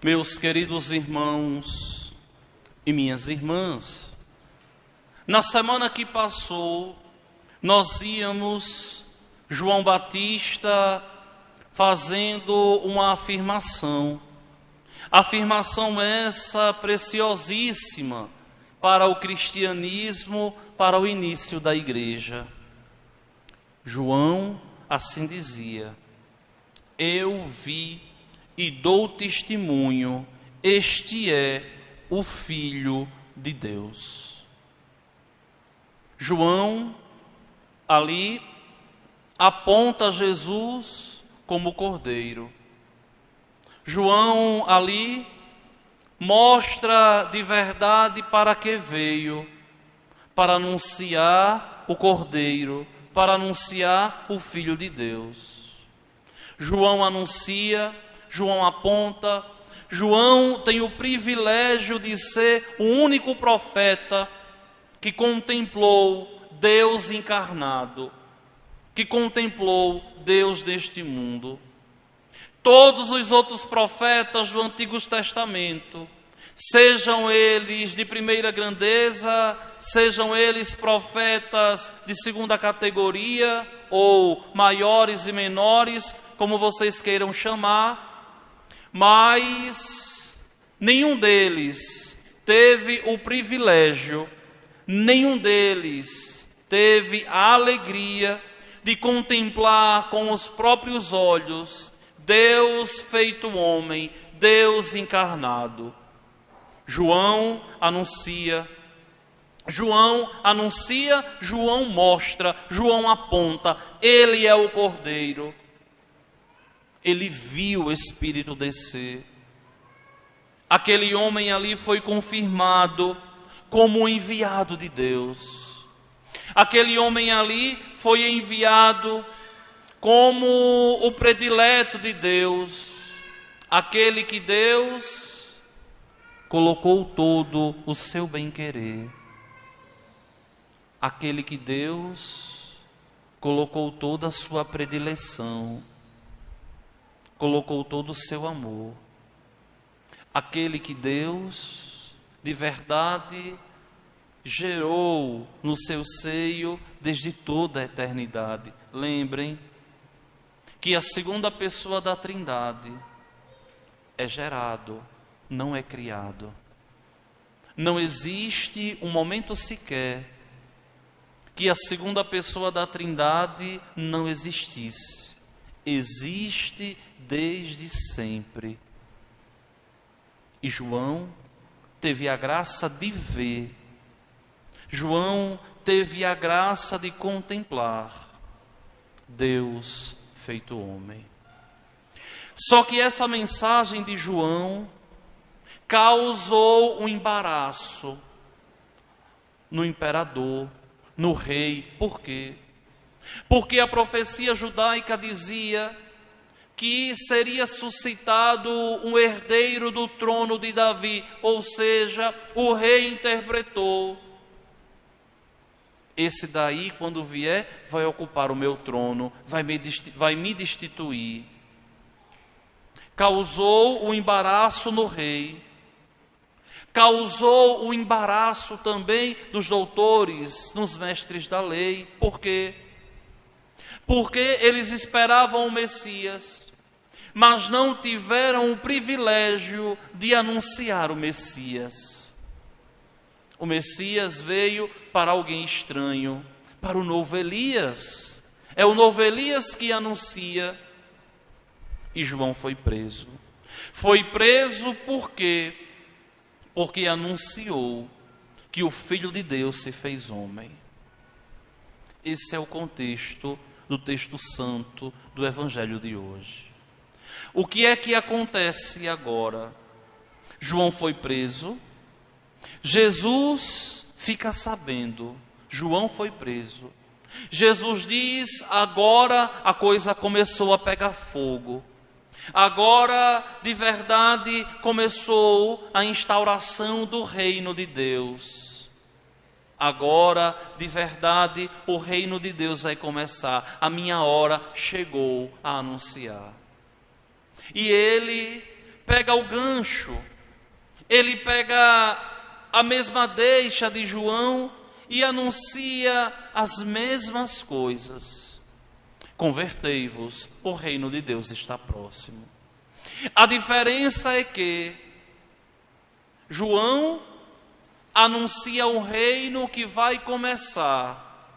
Meus queridos irmãos e minhas irmãs, na semana que passou, nós víamos João Batista fazendo uma afirmação essa preciosíssima para o cristianismo, para o início da igreja. João assim dizia: eu vi e dou testemunho, este é o Filho de Deus. João ali aponta Jesus como Cordeiro. João ali mostra de verdade para que veio, para anunciar o Cordeiro, para anunciar o Filho de Deus. João anuncia, João aponta, João tem o privilégio de ser o único profeta que contemplou Deus encarnado, que contemplou Deus deste mundo. Todos os outros profetas do Antigo Testamento, sejam eles de primeira grandeza, sejam eles profetas de segunda categoria, ou maiores e menores, como vocês queiram chamar, mas nenhum deles teve o privilégio, nenhum deles teve a alegria de contemplar com os próprios olhos Deus feito homem, Deus encarnado. João anuncia, João mostra, João aponta, ele é o Cordeiro. Ele viu o Espírito descer. Aquele homem ali foi confirmado como o enviado de Deus. Aquele homem ali foi enviado como o predileto de Deus. Aquele que Deus colocou todo o seu bem-querer. Aquele que Deus colocou toda a sua predileção. Colocou todo o seu amor. Aquele que Deus, de verdade, gerou no seu seio desde toda a eternidade. Lembrem que a segunda pessoa da Trindade é gerado, não é criado. Não existe um momento sequer que a segunda pessoa da Trindade não existisse. Existe desde sempre. E João teve a graça de ver, João teve a graça de contemplar Deus feito homem. Só que essa mensagem de João causou um embaraço no imperador, no rei. Por quê? Porque a profecia judaica dizia que seria suscitado um herdeiro do trono de Davi, ou seja, o rei interpretou: esse daí, quando vier, vai ocupar o meu trono, vai me destituir. Causou um embaraço no rei, causou um embaraço também dos doutores, nos mestres da lei. Por quê? Porque eles esperavam o Messias, mas não tiveram o privilégio de anunciar o Messias. O Messias veio para alguém estranho, para o novo Elias. É o novo Elias que anuncia. E João foi preso. Foi preso por quê? Porque anunciou que o Filho de Deus se fez homem. Esse é o contexto do texto santo do Evangelho de hoje. O que é que acontece agora? João foi preso, Jesus fica sabendo, João foi preso. Jesus diz: agora a coisa começou a pegar fogo. Agora, de verdade, começou a instauração do reino de Deus. Agora, de verdade, o reino de Deus vai começar. A minha hora chegou a anunciar. E ele pega o gancho, ele pega a mesma deixa de João e anuncia as mesmas coisas. Convertei-vos, o reino de Deus está próximo. A diferença é que João anuncia um reino que vai começar.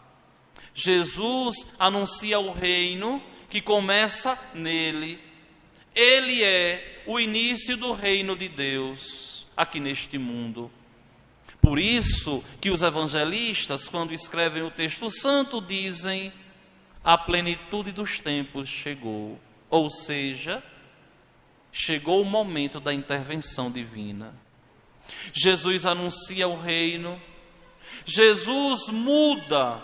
Jesus anuncia o reino que começa nele. Ele é o início do reino de Deus aqui neste mundo. Por isso que os evangelistas, quando escrevem o texto santo, dizem: a plenitude dos tempos chegou. Ou seja, chegou o momento da intervenção divina. Jesus anuncia o reino. Jesus muda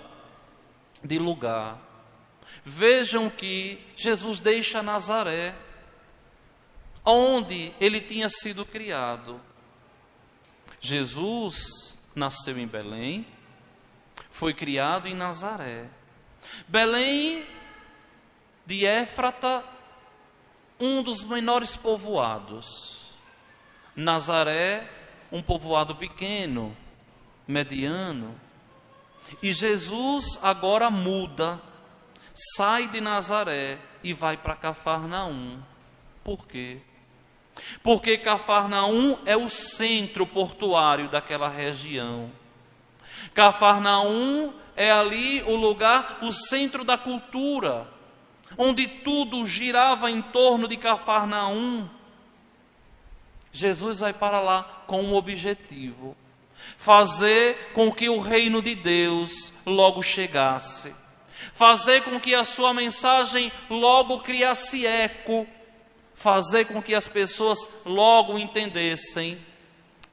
de lugar. Vejam que Jesus deixa Nazaré, onde ele tinha sido criado. Jesus nasceu em Belém, foi criado em Nazaré. Belém de Éfrata, um dos menores povoados. Nazaré, um povoado pequeno, mediano. E Jesus agora muda, sai de Nazaré e vai para Cafarnaum. Por quê? Porque Cafarnaum é o centro portuário daquela região. Cafarnaum é ali o lugar, o centro da cultura, onde tudo girava em torno de Cafarnaum. Jesus vai para lá com um objetivo: fazer com que o reino de Deus logo chegasse, fazer com que a sua mensagem logo criasse eco, fazer com que as pessoas logo entendessem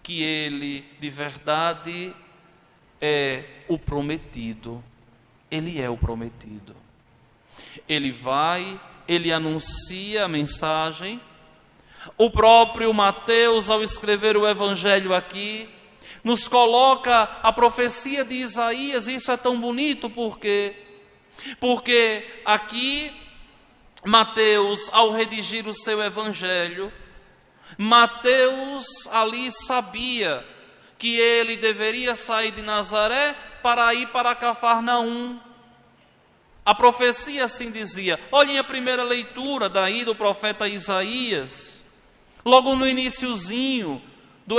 que ele de verdade é o prometido. Ele é o prometido. Ele vai, ele anuncia a mensagem. O próprio Mateus, ao escrever o evangelho aqui, nos coloca a profecia de Isaías. Isso é tão bonito, porque aqui Mateus, ao redigir o seu evangelho, Mateus ali sabia que ele deveria sair de Nazaré para ir para Cafarnaum. A profecia assim dizia. Olhem a primeira leitura daí do profeta Isaías, logo no iniciozinho do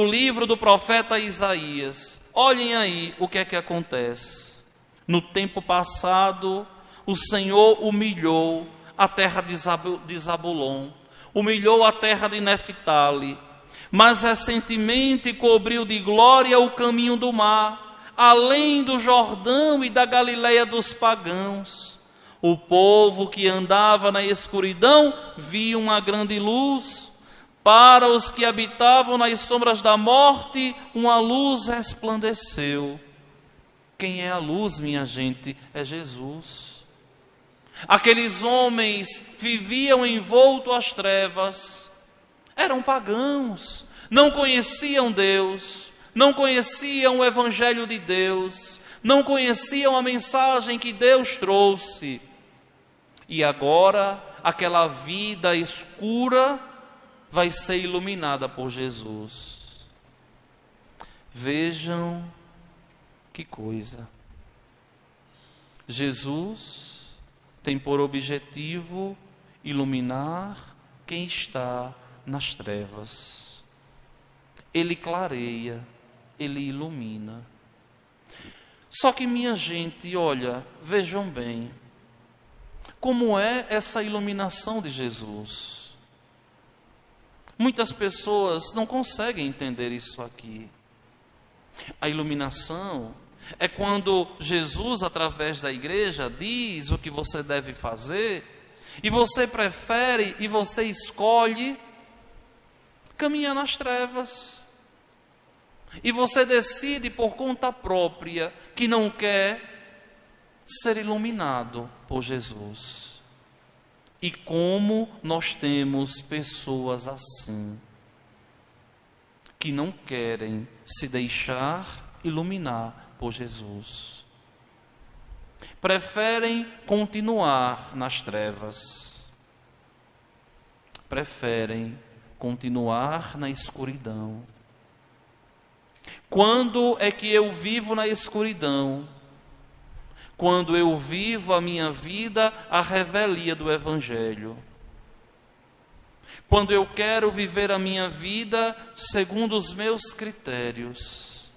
livro do profeta Isaías. Olhem aí o que é que acontece. No tempo passado, o Senhor humilhou a terra de Zabulon, humilhou a terra de Neftali, mas recentemente cobriu de glória o caminho do mar, além do Jordão e da Galileia dos pagãos. O povo que andava na escuridão viu uma grande luz. Para os que habitavam nas sombras da morte, uma luz resplandeceu. Quem é a luz, minha gente? É Jesus. Aqueles homens viviam envoltos às trevas, eram pagãos, não conheciam Deus, não conheciam o Evangelho de Deus, não conheciam a mensagem que Deus trouxe. E agora, aquela vida escura vai ser iluminada por Jesus. Vejam que coisa. Jesus tem por objetivo iluminar quem está nas trevas. Ele clareia, ele ilumina. Só que, minha gente, olha, vejam bem, como é essa iluminação de Jesus? Muitas pessoas não conseguem entender isso aqui. A iluminação é quando Jesus, através da igreja, diz o que você deve fazer, e você prefere e você escolhe caminhar nas trevas. E você decide por conta própria que não quer ser iluminado por Jesus. E como nós temos pessoas assim, que não querem se deixar iluminar por Jesus. Preferem continuar nas trevas. preferem continuar na escuridão. Quando é que eu vivo na escuridão? Quando eu vivo a minha vida à revelia do Evangelho. Quando eu quero viver a minha vida segundo os meus critérios.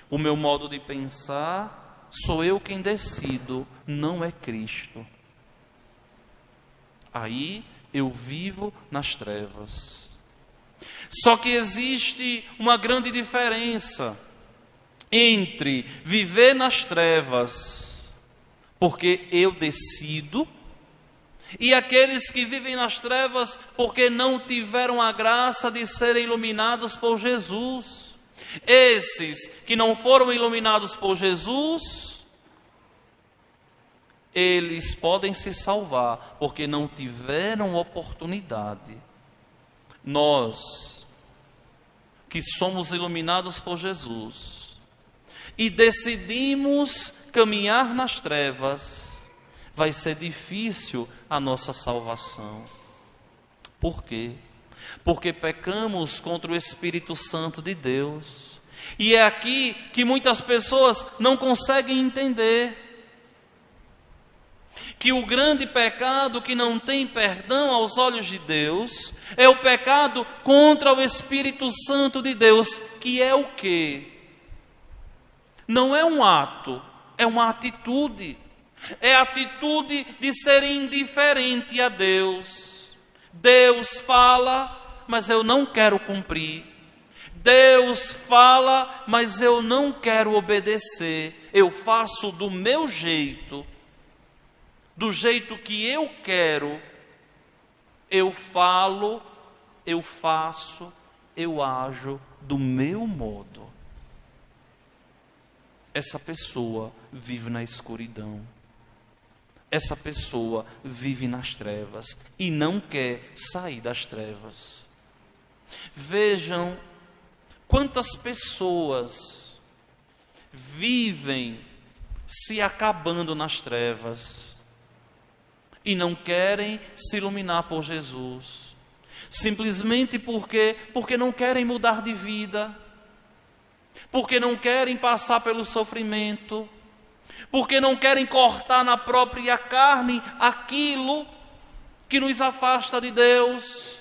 O meu modo de pensar, sou eu quem decido, não é Cristo. Aí eu vivo nas trevas. Só que existe uma grande diferença entre viver nas trevas, porque eu decido, e aqueles que vivem nas trevas porque não tiveram a graça de serem iluminados por Jesus. Esses que não foram iluminados por Jesus, eles podem se salvar porque não tiveram oportunidade. Nós, que somos iluminados por Jesus e decidimos caminhar nas trevas, vai ser difícil a nossa salvação. Por quê? Porque pecamos contra o Espírito Santo de Deus. E é aqui que muitas pessoas não conseguem entender que o grande pecado que não tem perdão aos olhos de Deus é o pecado contra o Espírito Santo de Deus, que é o quê? Não é um ato, é uma atitude. É a atitude de ser indiferente a Deus. Deus fala, mas eu não quero cumprir. Deus fala, mas eu não quero obedecer. Eu faço do meu jeito. Do jeito que eu quero, eu falo, eu faço, eu ajo do meu modo. Essa pessoa vive na escuridão. Essa pessoa vive nas trevas e não quer sair das trevas. Vejam quantas pessoas vivem se acabando nas trevas e não querem se iluminar por Jesus, simplesmente porque não querem mudar de vida, porque não querem passar pelo sofrimento, porque não querem cortar na própria carne aquilo que nos afasta de Deus,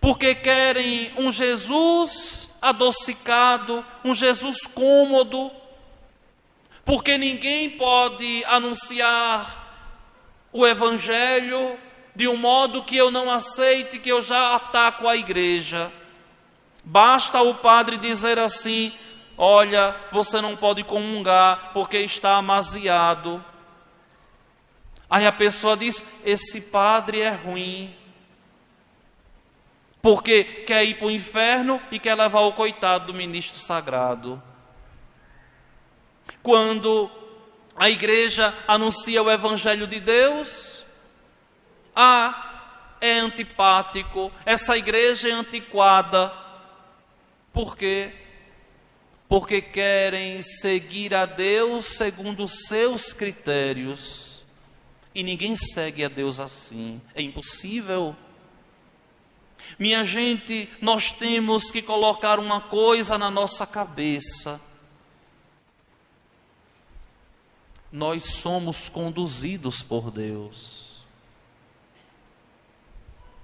porque querem um Jesus adocicado, um Jesus cômodo, porque ninguém pode anunciar o Evangelho de um modo que eu não aceite, que eu já ataco a igreja. Basta o padre dizer assim: olha, você não pode comungar porque está amaziado. Aí a pessoa diz: esse padre é ruim, porque quer ir para o inferno e quer levar o coitado do ministro sagrado. Quando a igreja anuncia o Evangelho de Deus, é antipático, essa igreja é antiquada. Por quê? Porque querem seguir a Deus segundo os seus critérios. E ninguém segue a Deus assim, é impossível. Minha gente, nós temos que colocar uma coisa na nossa cabeça. Nós somos conduzidos por Deus.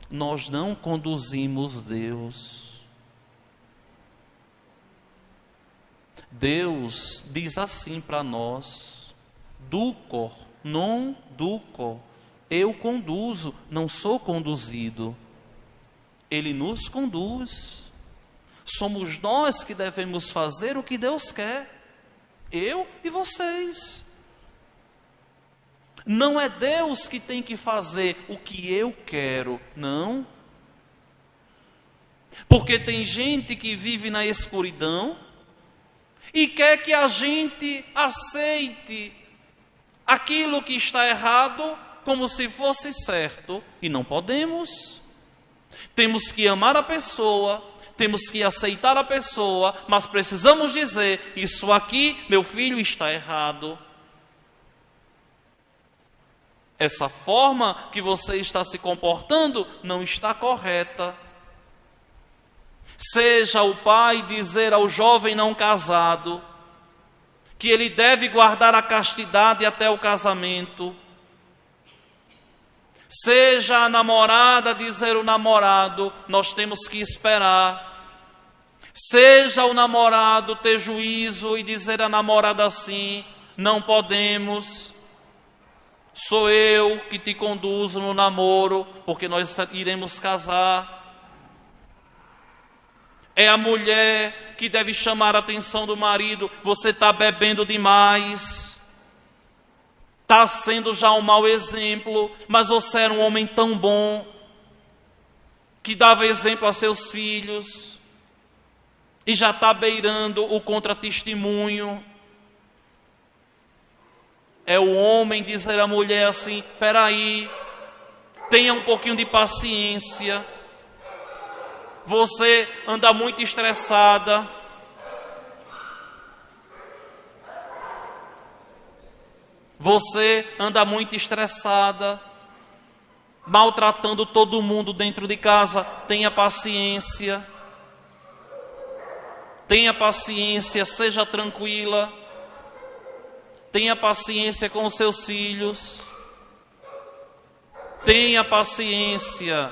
Nós não conduzimos Deus. Deus diz assim para nós: ducor, non ducor. Eu conduzo, não sou conduzido. Ele nos conduz. Somos nós que devemos fazer o que Deus quer. Eu e vocês. Não é Deus que tem que fazer o que eu quero, não. Porque tem gente que vive na escuridão e quer que a gente aceite aquilo que está errado como se fosse certo. E não podemos. Temos que amar a pessoa, temos que aceitar a pessoa, mas precisamos dizer: isso aqui, meu filho, está errado. Essa forma que você está se comportando não está correta. Seja o pai dizer ao jovem não casado que ele deve guardar a castidade até o casamento. Seja a namorada dizer ao namorado, nós temos que esperar. Seja o namorado ter juízo e dizer à namorada assim, não podemos. Sou eu que te conduzo no namoro, porque nós iremos casar. É a mulher que deve chamar a atenção do marido, você está bebendo demais. Está sendo já um mau exemplo, mas você era um homem tão bom, que dava exemplo a seus filhos, e já está beirando o contra-testemunho. É o homem dizer à mulher assim, espera aí, tenha um pouquinho de paciência, você anda muito estressada, você anda muito estressada, maltratando todo mundo dentro de casa, tenha paciência, seja tranquila. Tenha paciência com os seus filhos. Tenha paciência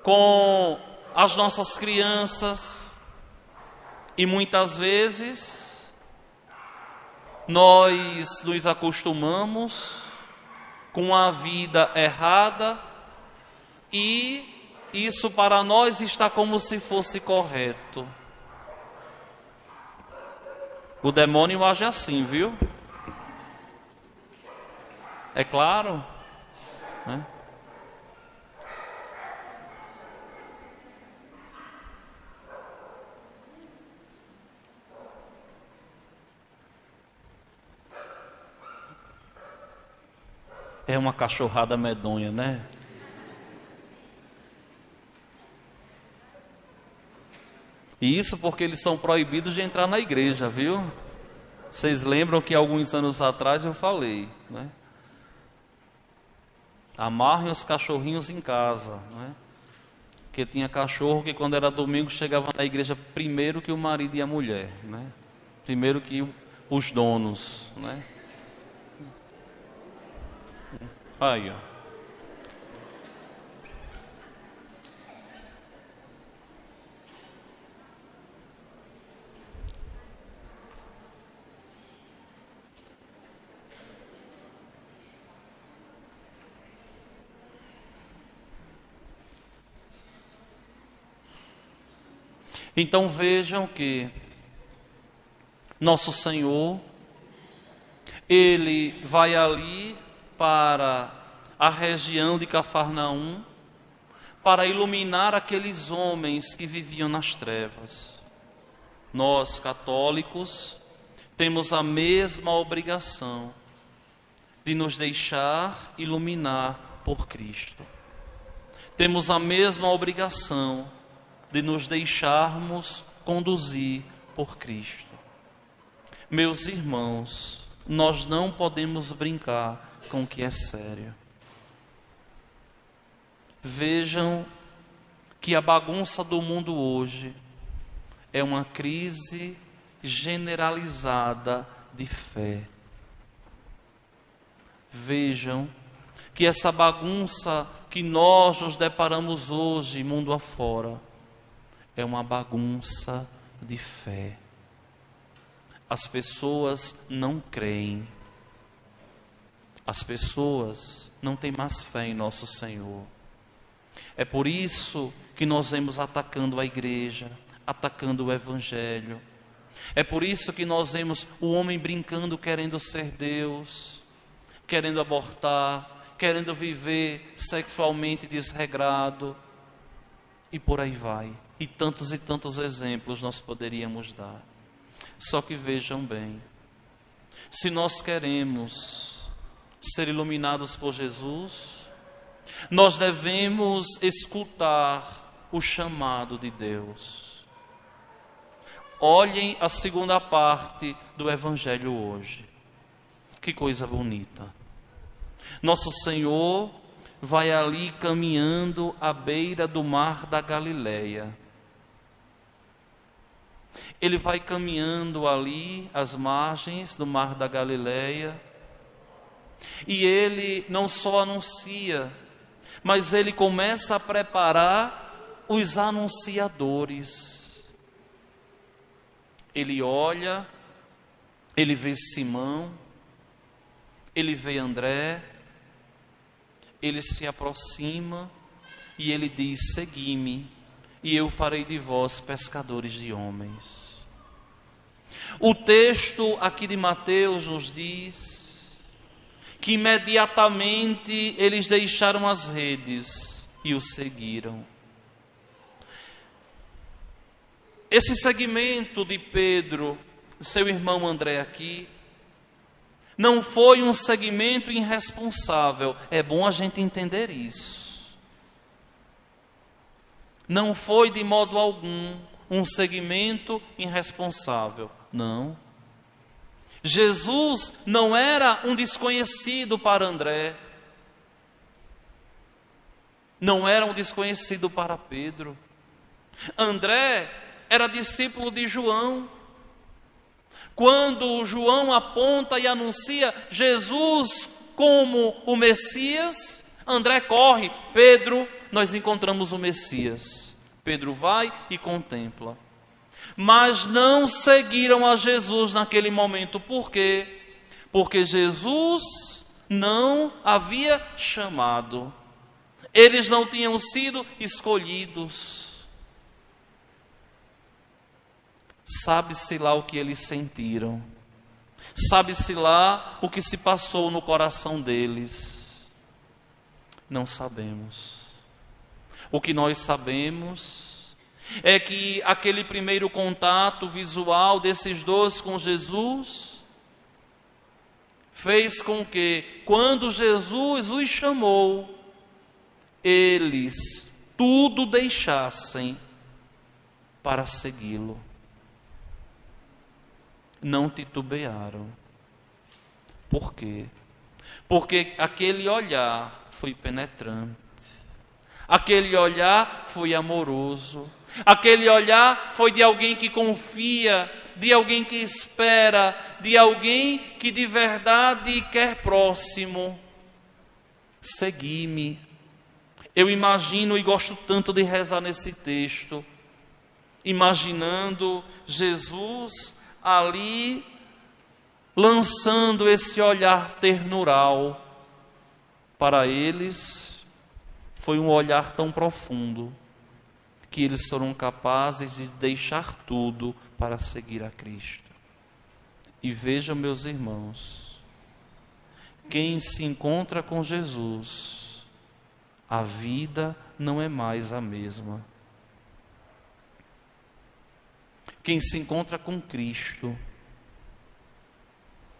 com as nossas crianças. E muitas vezes nós nos acostumamos com a vida errada e isso para nós está como se fosse correto. O demônio age assim, viu? É claro, né? É uma cachorrada medonha, né? E isso porque eles são proibidos de entrar na igreja, viu? Vocês lembram que alguns anos atrás eu falei, né? Amarrem os cachorrinhos em casa, né? Porque tinha cachorro que quando era domingo chegava na igreja primeiro que o marido e a mulher, né? Primeiro que os donos, né? Aí, ó. Então vejam que nosso Senhor, Ele vai ali para a região de Cafarnaum, para iluminar aqueles homens que viviam nas trevas. Nós, católicos, temos a mesma obrigação de nos deixar iluminar por Cristo. Temos a mesma obrigação de nos deixarmos conduzir por Cristo. Meus irmãos, nós não podemos brincar com o que é sério. Vejam que a bagunça do mundo hoje é uma crise generalizada de fé. Vejam que essa bagunça que nós nos deparamos hoje, mundo afora, é uma bagunça de fé. As pessoas não creem. As pessoas não têm mais fé em nosso Senhor. É por isso que nós vemos atacando a igreja, atacando o Evangelho. É por isso que nós vemos o homem brincando, querendo ser Deus, querendo abortar, querendo viver sexualmente desregrado, e por aí vai. E tantos exemplos nós poderíamos dar. Só que vejam bem, se nós queremos ser iluminados por Jesus, nós devemos escutar o chamado de Deus. Olhem a segunda parte do Evangelho hoje. Que coisa bonita. Nosso Senhor vai ali caminhando à beira do mar da Galileia. Ele vai caminhando ali às margens do mar da Galileia, e ele não só anuncia, mas ele começa a preparar os anunciadores. Ele olha, ele vê Simão, ele vê André, ele se aproxima e ele diz: segui-me, e eu farei de vós pescadores de homens. O texto aqui de Mateus nos diz que imediatamente eles deixaram as redes e o seguiram. Esse seguimento de Pedro, seu irmão André aqui, não foi um seguimento irresponsável. É bom a gente entender isso. Não foi de modo algum um seguimento irresponsável. Não. Jesus não era um desconhecido para André. Não era um desconhecido para Pedro. André era discípulo de João. Quando João aponta e anuncia Jesus como o Messias, André corre: Pedro, nós encontramos o Messias. Pedro vai e contempla. Mas não seguiram a Jesus naquele momento. Por quê? Porque Jesus não havia chamado. Eles não tinham sido escolhidos. Sabe-se lá o que eles sentiram. Sabe-se lá o que se passou no coração deles. Não sabemos. O que nós sabemos é que aquele primeiro contato visual desses dois com Jesus fez com que, quando Jesus os chamou, eles tudo deixassem para segui-lo. Não titubearam. Por quê? Porque aquele olhar foi penetrante. Aquele olhar foi amoroso. Aquele olhar foi de alguém que confia, de alguém que espera, de alguém que de verdade quer próximo. Segui-me. Eu imagino e gosto tanto de rezar nesse texto, imaginando Jesus ali lançando esse olhar ternural. Para eles foi um olhar tão profundo que eles foram capazes de deixar tudo para seguir a Cristo. E vejam, meus irmãos, quem se encontra com Jesus, a vida não é mais a mesma. Quem se encontra com Cristo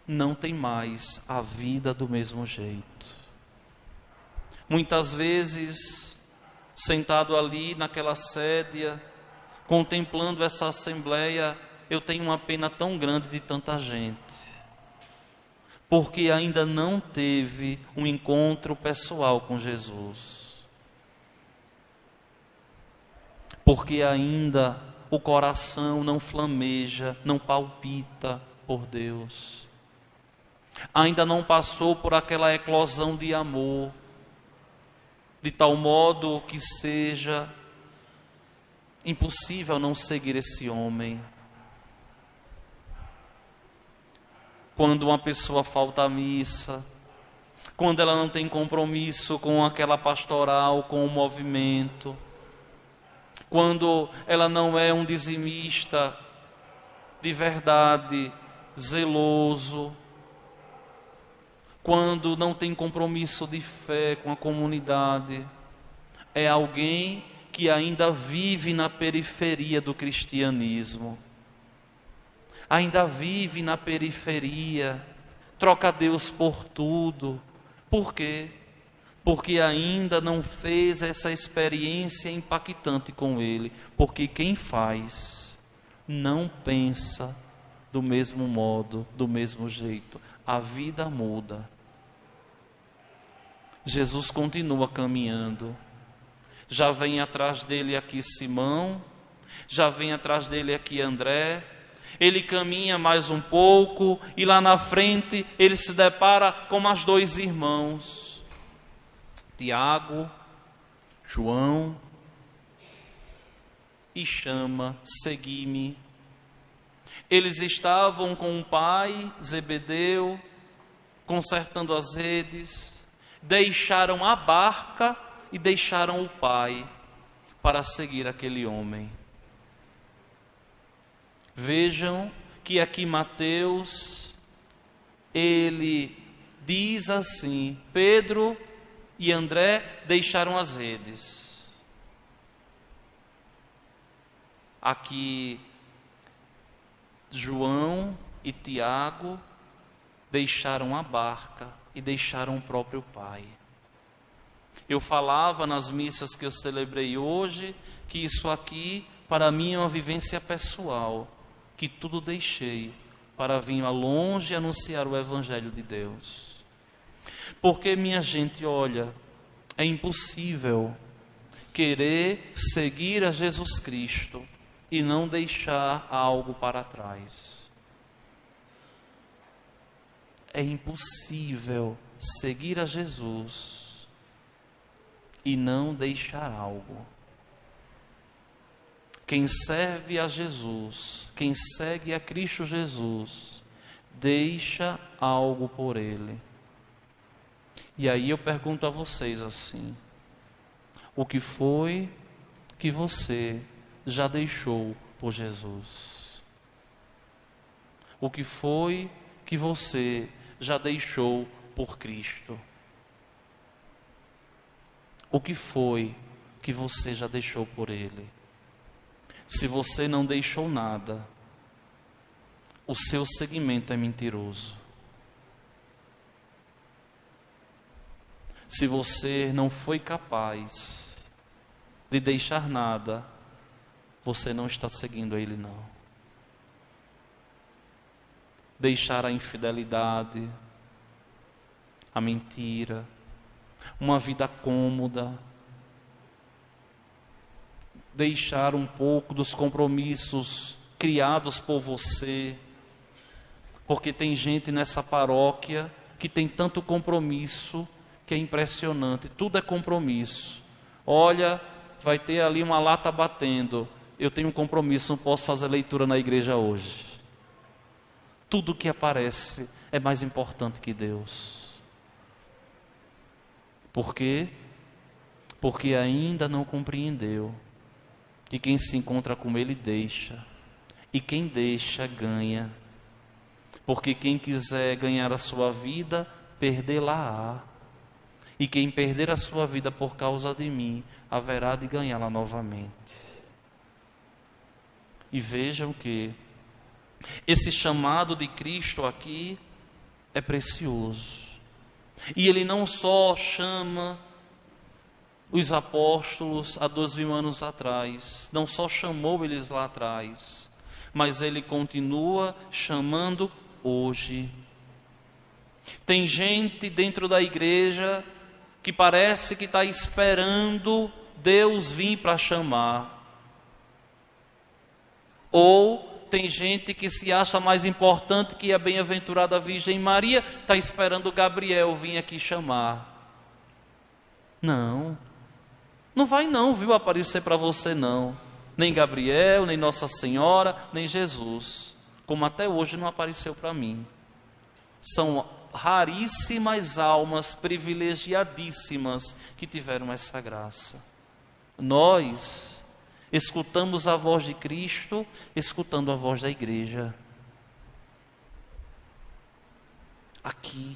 não tem mais a vida do mesmo jeito. Muitas vezes, sentado ali naquela sédia, contemplando essa assembleia, eu tenho uma pena tão grande de tanta gente, porque ainda não teve um encontro pessoal com Jesus, porque ainda o coração não flameja, não palpita por Deus, ainda não passou por aquela eclosão de amor, de tal modo que seja impossível não seguir esse homem. Quando uma pessoa falta à missa, quando ela não tem compromisso com aquela pastoral, com o movimento, quando ela não é um dizimista de verdade, zeloso, quando não tem compromisso de fé com a comunidade, é alguém que ainda vive na periferia do cristianismo, ainda vive na periferia, troca Deus por tudo. Por quê? Porque ainda não fez essa experiência impactante com Ele, porque quem faz não pensa do mesmo modo, do mesmo jeito. A vida muda. Jesus continua caminhando. Já vem atrás dele aqui Simão, já vem atrás dele aqui André. Ele caminha mais um pouco e lá na frente ele se depara com mais dois irmãos, Tiago, João, e chama: segui-me. Eles estavam com o pai, Zebedeu, consertando as redes, deixaram a barca e deixaram o pai para seguir aquele homem. Vejam que aqui Mateus, ele diz assim: Pedro e André deixaram as redes. Aqui João e Tiago deixaram a barca e deixaram o próprio pai. Eu falava nas missas que eu celebrei hoje que isso aqui para mim é uma vivência pessoal, que tudo deixei para vir lá longe anunciar o Evangelho de Deus. Porque, minha gente, olha, é impossível querer seguir a Jesus Cristo e não deixar algo para trás. É impossível seguir a Jesus e não deixar algo. Quem serve a Jesus, quem segue a Cristo Jesus, deixa algo por Ele. E aí eu pergunto a vocês assim: o que foi que você já deixou por Jesus? O que foi que você já deixou por Cristo? O que foi que você já deixou por Ele? Se você não deixou nada, o seu seguimento é mentiroso. Se você não foi capaz de deixar nada, você não está seguindo a Ele, não. Deixar a infidelidade, a mentira, uma vida cômoda, deixar um pouco dos compromissos criados por você, porque tem gente nessa paróquia que tem tanto compromisso que é impressionante, tudo é compromisso. Olha, vai ter ali uma lata batendo, eu tenho um compromisso, não posso fazer leitura na igreja hoje. Tudo que aparece é mais importante que Deus. Por quê? Porque ainda não compreendeu que quem se encontra com Ele deixa, e quem deixa ganha, porque quem quiser ganhar a sua vida, perdê-la-á, e quem perder a sua vida por causa de mim, haverá de ganhá-la novamente. E vejam que esse chamado de Cristo aqui é precioso, e Ele não só chama os apóstolos há 2000 anos atrás, não só chamou eles lá atrás, mas Ele continua chamando hoje. Tem gente dentro da igreja que parece que está esperando Deus vir para chamar. Ou tem gente que se acha mais importante que a bem-aventurada Virgem Maria, está esperando Gabriel vir aqui chamar. Não vai não, viu, aparecer para você não. Nem Gabriel, nem Nossa Senhora, nem Jesus. Como até hoje não apareceu para mim. São raríssimas almas privilegiadíssimas que tiveram essa graça. Nós escutamos a voz de Cristo, escutando a voz da igreja. Aqui,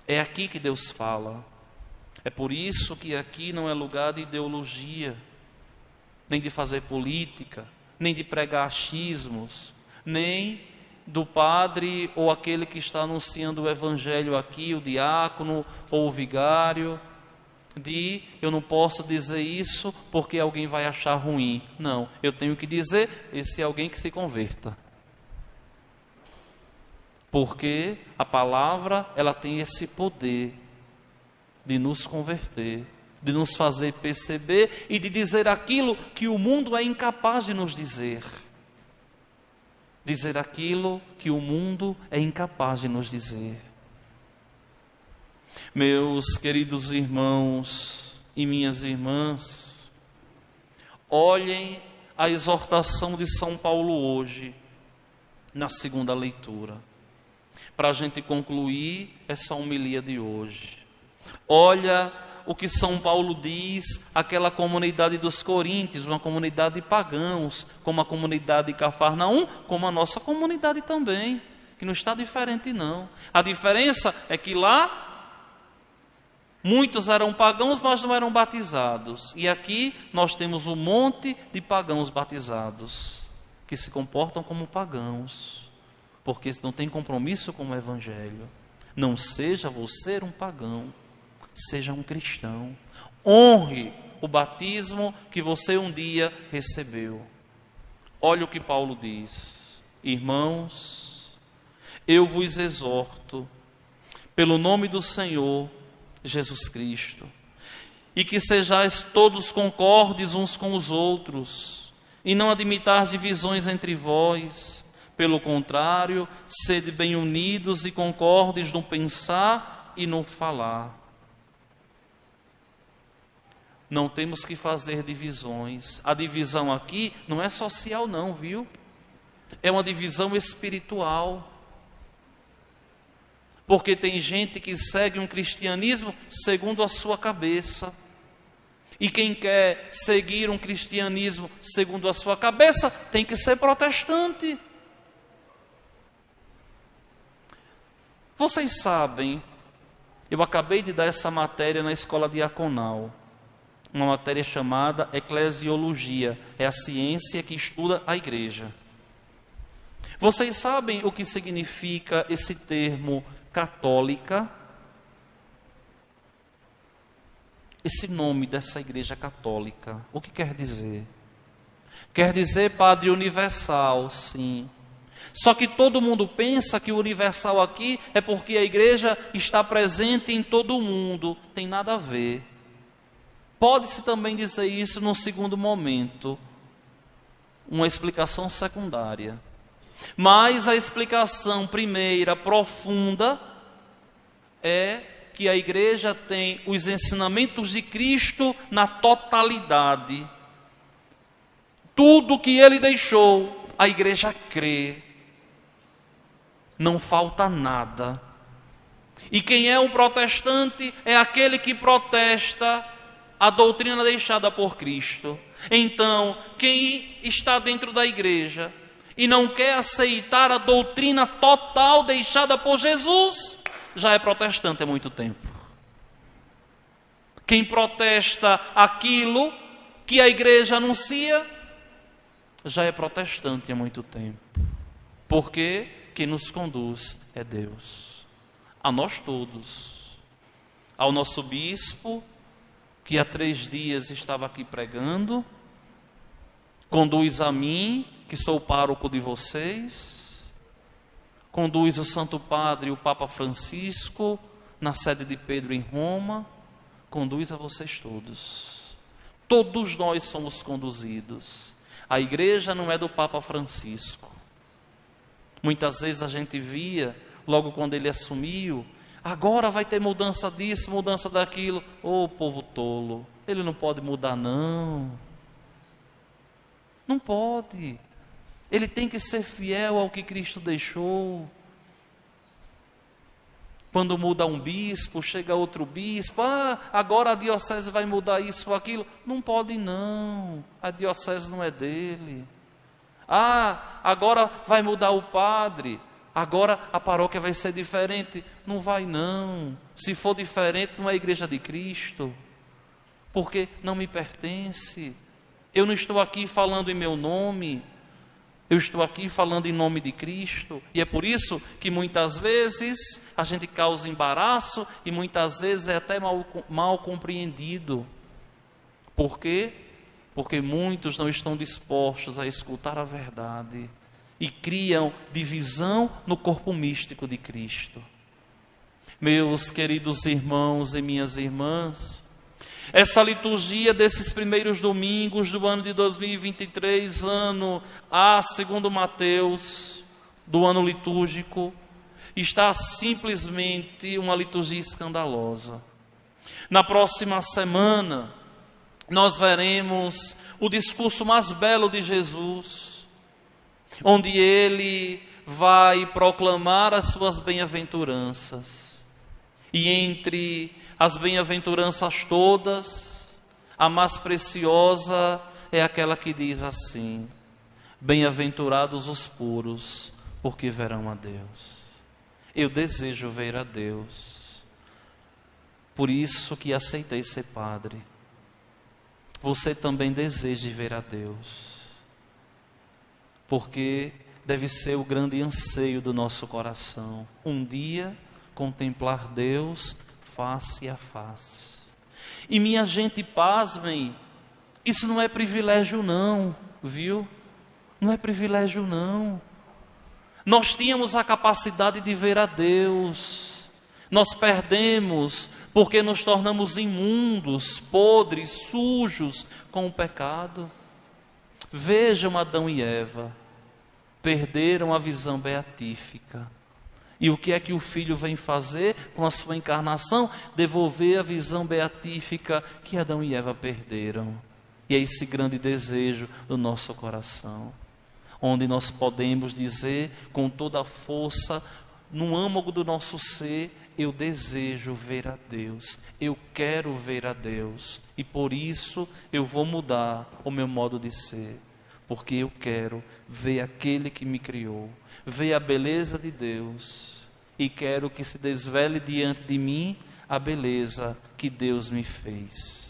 é aqui que Deus fala. É por isso que aqui não é lugar de ideologia, nem de fazer política, nem de pregar achismos, nem do padre ou aquele que está anunciando o evangelho aqui, o diácono ou o vigário, de eu não posso dizer isso porque alguém vai achar ruim. Não, eu tenho que dizer esse alguém que se converta. Porque a palavra, ela tem esse poder. de nos converter, de nos fazer perceber e de dizer aquilo que o mundo é incapaz de nos dizer. Dizer aquilo que o mundo é incapaz de nos dizer. Meus queridos irmãos e minhas irmãs, olhem a exortação de São Paulo hoje, na segunda leitura, para a gente concluir essa homilia de hoje. Olha o que São Paulo diz àquela comunidade dos Coríntios, uma comunidade de pagãos, como a comunidade de Cafarnaum, como a nossa comunidade também, que não está diferente não. A diferença é que lá muitos eram pagãos, mas não eram batizados. E aqui nós temos um monte de pagãos batizados, que se comportam como pagãos, porque não tem compromisso com o Evangelho. Não seja você um pagão, seja um cristão. Honre o batismo que você um dia recebeu. Olha o que Paulo diz: irmãos, eu vos exorto, pelo nome do Senhor Jesus Cristo, e que sejais todos concordes uns com os outros, e não admitais divisões entre vós. Pelo contrário, sede bem unidos e concordes no pensar e no falar. Não temos que fazer divisões. A divisão aqui não é social não, viu? É uma divisão espiritual. Porque tem gente que segue um cristianismo segundo a sua cabeça. E quem quer seguir um cristianismo segundo a sua cabeça tem que ser protestante. Vocês sabem, eu acabei de dar essa matéria na escola diaconal. Uma matéria chamada Eclesiologia. É a ciência que estuda a igreja. Vocês sabem o que significa esse termo católica? Esse nome dessa igreja católica, o que quer dizer? Quer dizer Padre Universal, sim. Só que todo mundo pensa que o universal aqui é porque a igreja está presente em todo o mundo. Tem nada a ver. Pode-se também dizer isso num segundo momento, uma explicação secundária. Mas a explicação primeira, profunda, é que a igreja tem os ensinamentos de Cristo na totalidade. Tudo que ele deixou, a igreja crê. Não falta nada. E quem é o protestante é aquele que protesta a doutrina deixada por Cristo. Então, quem está dentro da igreja e não quer aceitar a doutrina total deixada por Jesus, já é protestante há muito tempo. Quem protesta aquilo que a igreja anuncia, já é protestante há muito tempo. Porque quem nos conduz é Deus. A nós todos. Ao nosso bispo, que há 3 dias estava aqui pregando, conduz a mim, que sou o pároco de vocês, conduz o Santo Padre, o Papa Francisco, na sede de Pedro em Roma, conduz a vocês todos. Todos nós somos conduzidos. A igreja não é do Papa Francisco. Muitas vezes a gente via, logo quando ele assumiu, agora vai ter mudança disso, mudança daquilo. Ô povo tolo, ele não pode mudar não. Não pode. Ele tem que ser fiel ao que Cristo deixou. Quando muda um bispo, chega outro bispo, agora a diocese vai mudar isso ou aquilo. Não pode não, a diocese não é dele. Agora vai mudar o padre, agora a paróquia vai ser diferente. Não vai não, se for diferente não é a igreja de Cristo, porque não me pertence. Eu não estou aqui falando em meu nome, eu estou aqui falando em nome de Cristo. E é por isso que muitas vezes a gente causa embaraço e muitas vezes é até mal compreendido. Por quê? Porque muitos não estão dispostos a escutar a verdade e criam divisão no corpo místico de Cristo. Meus queridos irmãos e minhas irmãs, essa liturgia desses primeiros domingos do ano de 2023, ano A, segundo Mateus, do ano litúrgico, está simplesmente uma liturgia escandalosa. Na próxima semana, nós veremos o discurso mais belo de Jesus, onde ele vai proclamar as suas bem-aventuranças. E entre as bem-aventuranças todas, a mais preciosa é aquela que diz assim: bem-aventurados os puros, porque verão a Deus. Eu desejo ver a Deus, por isso que aceitei ser padre. Você também deseja ver a Deus, porque deve ser o grande anseio do nosso coração, um dia contemplar Deus face a face. E minha gente, pasmem, isso não é privilégio não, viu? Não é privilégio não. Nós tínhamos a capacidade de ver a Deus, nós perdemos porque nos tornamos imundos, podres, sujos com o pecado. Vejam Adão e Eva, perderam a visão beatífica. E o que é que o Filho vem fazer com a sua encarnação? Devolver a visão beatífica que Adão e Eva perderam. E é esse grande desejo do nosso coração, onde nós podemos dizer com toda a força, no âmago do nosso ser: eu desejo ver a Deus, eu quero ver a Deus, e por isso eu vou mudar o meu modo de ser, porque eu quero ver aquele que me criou, ver a beleza de Deus, e quero que se desvele diante de mim a beleza que Deus me fez.